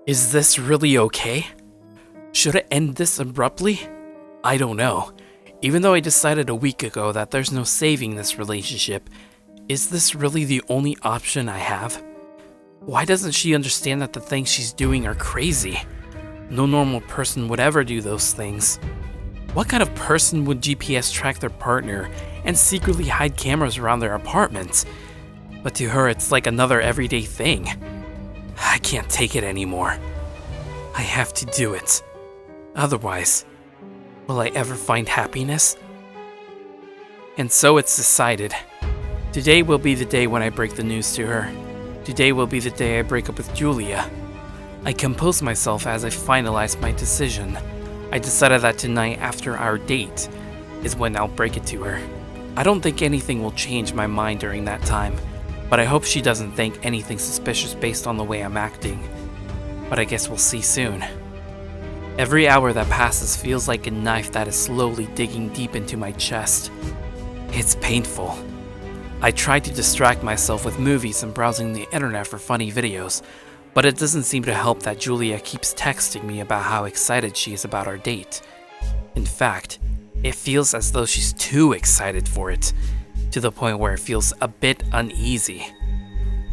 Is this really okay? Should I end this abruptly? I don't know. Even though I decided a week ago that there's no saving this relationship, is this really the only option I have? Why doesn't she understand that the things she's doing are crazy? No normal person would ever do those things. What kind of person would GPS track their partner and secretly hide cameras around their apartment? But to her, it's like another everyday thing. I can't take it anymore. I have to do it. Otherwise, will I ever find happiness? And so it's decided. Today will be the day when I break the news to her. Today will be the day I break up with Julia. I composed myself as I finalized my decision. I decided that tonight, after our date, is when I'll break it to her. I don't think anything will change my mind during that time, but I hope she doesn't think anything suspicious based on the way I'm acting. But I guess we'll see soon. Every hour that passes feels like a knife that is slowly digging deep into my chest. It's painful. I try to distract myself with movies and browsing the internet for funny videos, but it doesn't seem to help that Julia keeps texting me about how excited she is about our date. In fact, it feels as though she's too excited for it, to the point where it feels a bit uneasy.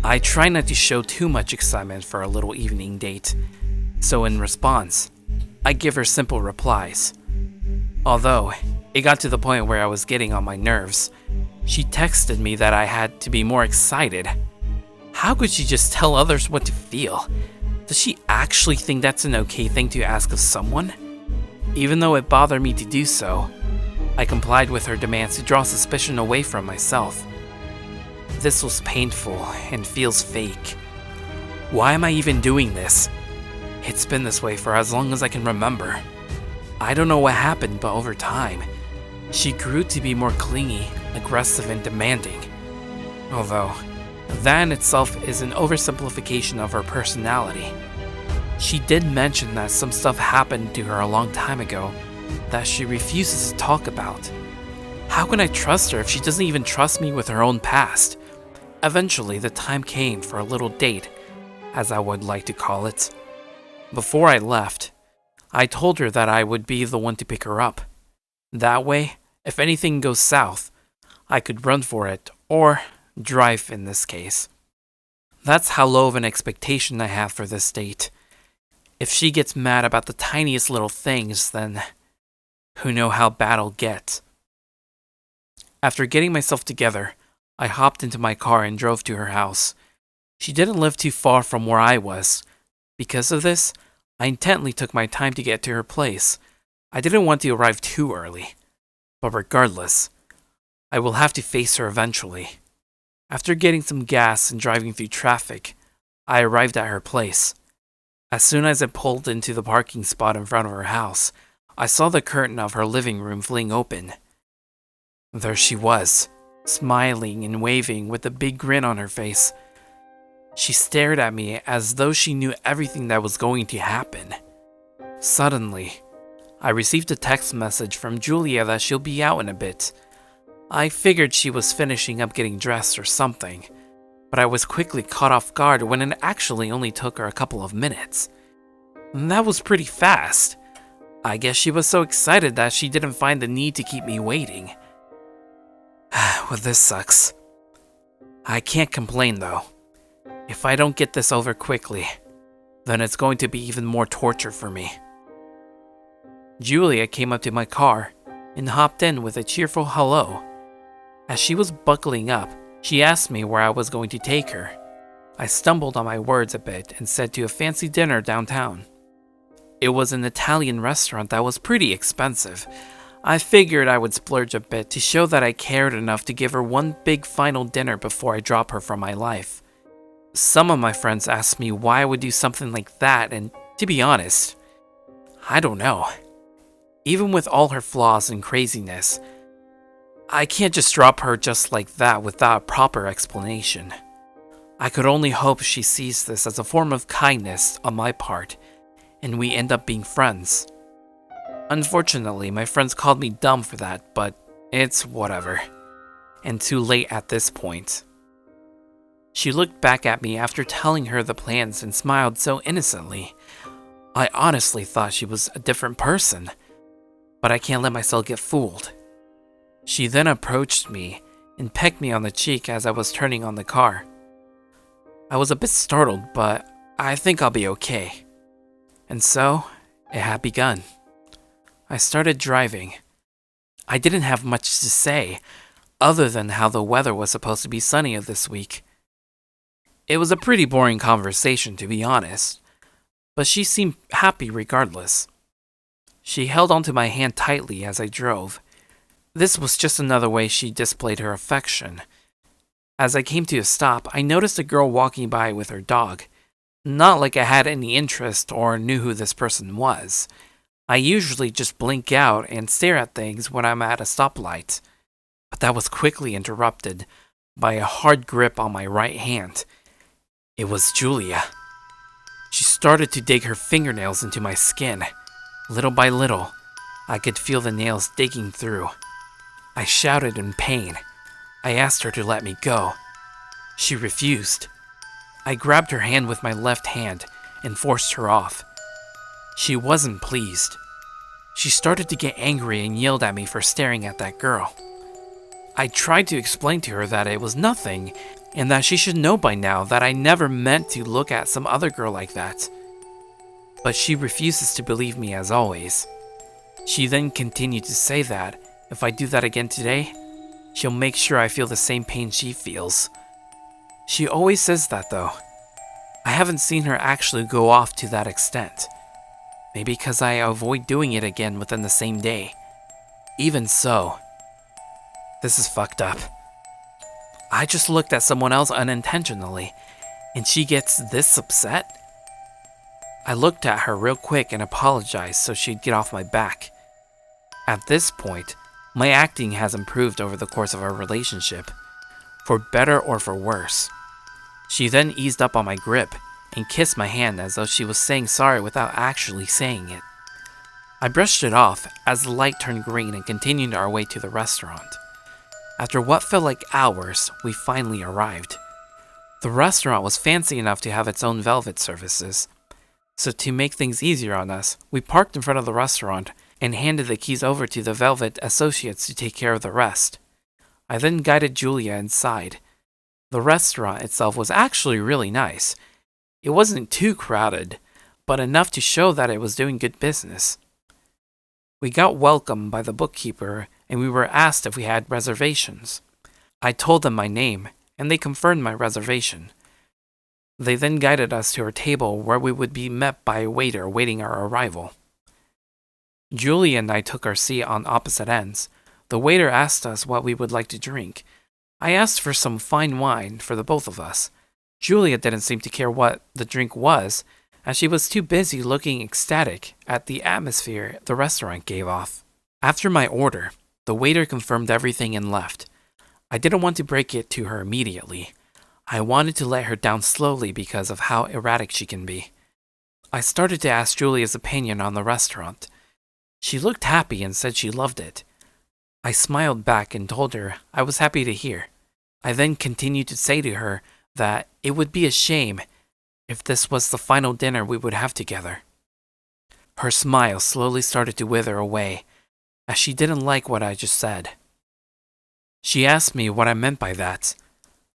I try not to show too much excitement for a little evening date, so in response, I give her simple replies. Although, it got to the point where I was getting on my nerves. She texted me that I had to be more excited. How could she just tell others what to feel? Does she actually think that's an okay thing to ask of someone? Even though it bothered me to do so, I complied with her demands to draw suspicion away from myself. This was painful and feels fake. Why am I even doing this? It's been this way for as long as I can remember. I don't know what happened, but over time, she grew to be more clingy, aggressive, and demanding. Although, that in itself is an oversimplification of her personality. She did mention that some stuff happened to her a long time ago that she refuses to talk about. How can I trust her if she doesn't even trust me with her own past? Eventually, the time came for a little date, as I would like to call it. Before I left, I told her that I would be the one to pick her up. That way, if anything goes south, I could run for it, or drive in this case. That's how low of an expectation I have for this date. If she gets mad about the tiniest little things, then who knows how bad it'll get. After getting myself together, I hopped into my car and drove to her house. She didn't live too far from where I was. Because of this, I intently took my time to get to her place. I didn't want to arrive too early. But regardless, I will have to face her eventually. After getting some gas and driving through traffic, I arrived at her place. As soon as I pulled into the parking spot in front of her house, I saw the curtain of her living room fling open. There she was, smiling and waving with a big grin on her face. She stared at me as though she knew everything that was going to happen. Suddenly, I received a text message from Julia that she'll be out in a bit. I figured she was finishing up getting dressed or something, but I was quickly caught off guard when it actually only took her a couple of minutes. That was pretty fast. I guess she was so excited that she didn't find the need to keep me waiting. Well, this sucks. I can't complain though. If I don't get this over quickly, then it's going to be even more torture for me. Julia came up to my car and hopped in with a cheerful hello. As she was buckling up, she asked me where I was going to take her. I stumbled on my words a bit and said to a fancy dinner downtown. It was an Italian restaurant that was pretty expensive. I figured I would splurge a bit to show that I cared enough to give her one big final dinner before I drop her from my life. Some of my friends asked me why I would do something like that, and to be honest, I don't know. Even with all her flaws and craziness, I can't just drop her just like that without a proper explanation. I could only hope she sees this as a form of kindness on my part, and we end up being friends. Unfortunately, my friends called me dumb for that, but it's whatever. And too late at this point. She looked back at me after telling her the plans and smiled so innocently. I honestly thought she was a different person, but I can't let myself get fooled. She then approached me and pecked me on the cheek as I was turning on the car. I was a bit startled, but I think I'll be okay. And so, it had begun. I started driving. I didn't have much to say, other than how the weather was supposed to be sunny this week. It was a pretty boring conversation, to be honest, but she seemed happy regardless. She held onto my hand tightly as I drove. This was just another way she displayed her affection. As I came to a stop, I noticed a girl walking by with her dog. Not like I had any interest or knew who this person was. I usually just blink out and stare at things when I'm at a stoplight. But that was quickly interrupted by a hard grip on my right hand. It was Julia. She started to dig her fingernails into my skin. Little by little, I could feel the nails digging through. I shouted in pain. I asked her to let me go. She refused. I grabbed her hand with my left hand and forced her off. She wasn't pleased. She started to get angry and yelled at me for staring at that girl. I tried to explain to her that it was nothing and that she should know by now that I never meant to look at some other girl like that. But she refuses to believe me as always. She then continued to say that if I do that again today, she'll make sure I feel the same pain she feels. She always says that though. I haven't seen her actually go off to that extent. Maybe because I avoid doing it again within the same day. Even so, this is fucked up. I just looked at someone else unintentionally, and she gets this upset? I looked at her real quick and apologized so she'd get off my back. At this point, my acting has improved over the course of our relationship, for better or for worse. She then eased up on my grip and kissed my hand as though she was saying sorry without actually saying it. I brushed it off as the light turned green and continued our way to the restaurant. After what felt like hours, we finally arrived. The restaurant was fancy enough to have its own velvet services, so to make things easier on us, we parked in front of the restaurant and handed the keys over to the velvet associates to take care of the rest. I then guided Julia inside. The restaurant itself was actually really nice. It wasn't too crowded, but enough to show that it was doing good business. We got welcomed by the bookkeeper and we were asked if we had reservations. I told them my name and they confirmed my reservation. They then guided us to our table where we would be met by a waiter awaiting our arrival. Julia and I took our seat on opposite ends. The waiter asked us what we would like to drink. I asked for some fine wine for the both of us. Julia didn't seem to care what the drink was, as she was too busy looking ecstatic at the atmosphere the restaurant gave off. After my order, the waiter confirmed everything and left. I didn't want to break it to her immediately. I wanted to let her down slowly because of how erratic she can be. I started to ask Julia's opinion on the restaurant. She looked happy and said she loved it. I smiled back and told her I was happy to hear. I then continued to say to her that it would be a shame if this was the final dinner we would have together. Her smile slowly started to wither away, as she didn't like what I just said. She asked me what I meant by that.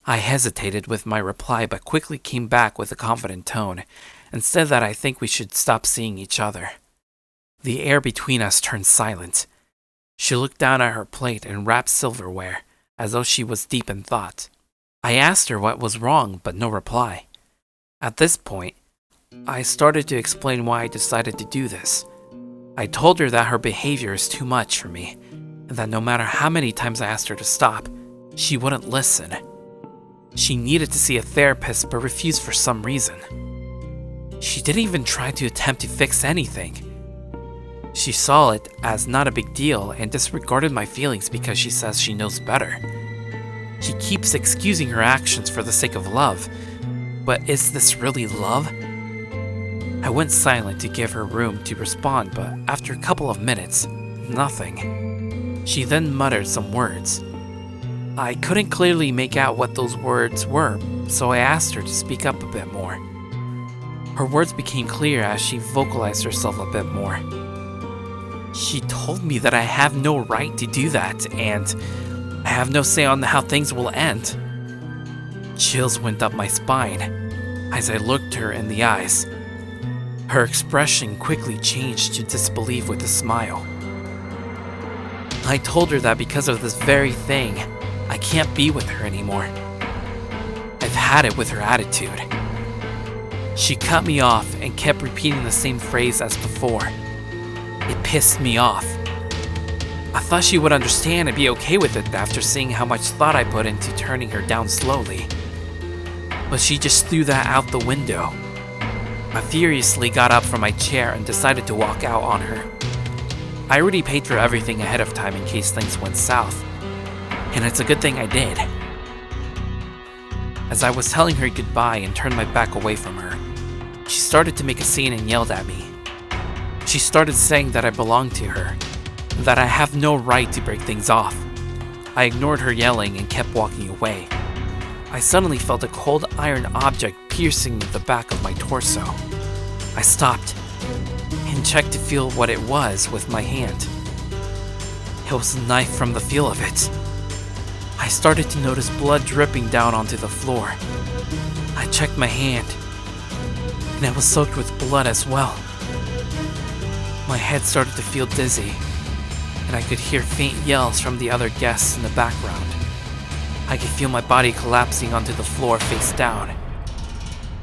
I hesitated with my reply but quickly came back with a confident tone and said that I think we should stop seeing each other. The air between us turned silent. She looked down at her plate and wrapped silverware, as though she was deep in thought. I asked her what was wrong, but no reply. At this point, I started to explain why I decided to do this. I told her that her behavior is too much for me, and that no matter how many times I asked her to stop, she wouldn't listen. She needed to see a therapist but refused for some reason. She didn't even try to attempt to fix anything. She saw it as not a big deal and disregarded my feelings because she says she knows better. She keeps excusing her actions for the sake of love, but is this really love? I went silent to give her room to respond, but after a couple of minutes, nothing. She then muttered some words. I couldn't clearly make out what those words were, so I asked her to speak up a bit more. Her words became clear as she vocalized herself a bit more. She told me that I have no right to do that, and I have no say on how things will end. Chills went up my spine as I looked her in the eyes. Her expression quickly changed to disbelief with a smile. I told her that because of this very thing, I can't be with her anymore. I've had it with her attitude. She cut me off and kept repeating the same phrase as before. It pissed me off. I thought she would understand and be okay with it after seeing how much thought I put into turning her down slowly. But she just threw that out the window. I furiously got up from my chair and decided to walk out on her. I already paid for everything ahead of time in case things went south, and it's a good thing I did. As I was telling her goodbye and turned my back away from her, she started to make a scene and yelled at me. She started saying that I belonged to her, and that I have no right to break things off. I ignored her yelling and kept walking away. I suddenly felt a cold iron object piercing the back of my torso. I stopped and checked to feel what it was with my hand. It was a knife from the feel of it. I started to notice blood dripping down onto the floor. I checked my hand, and it was soaked with blood as well. My head started to feel dizzy, and I could hear faint yells from the other guests in the background. I could feel my body collapsing onto the floor face down.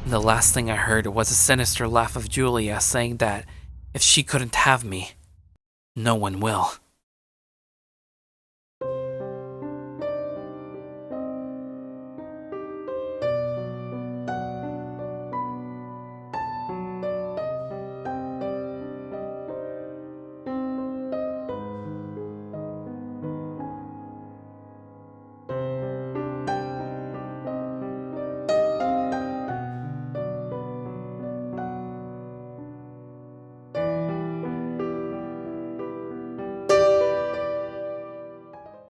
And the last thing I heard was a sinister laugh of Julia saying that if she couldn't have me, no one will.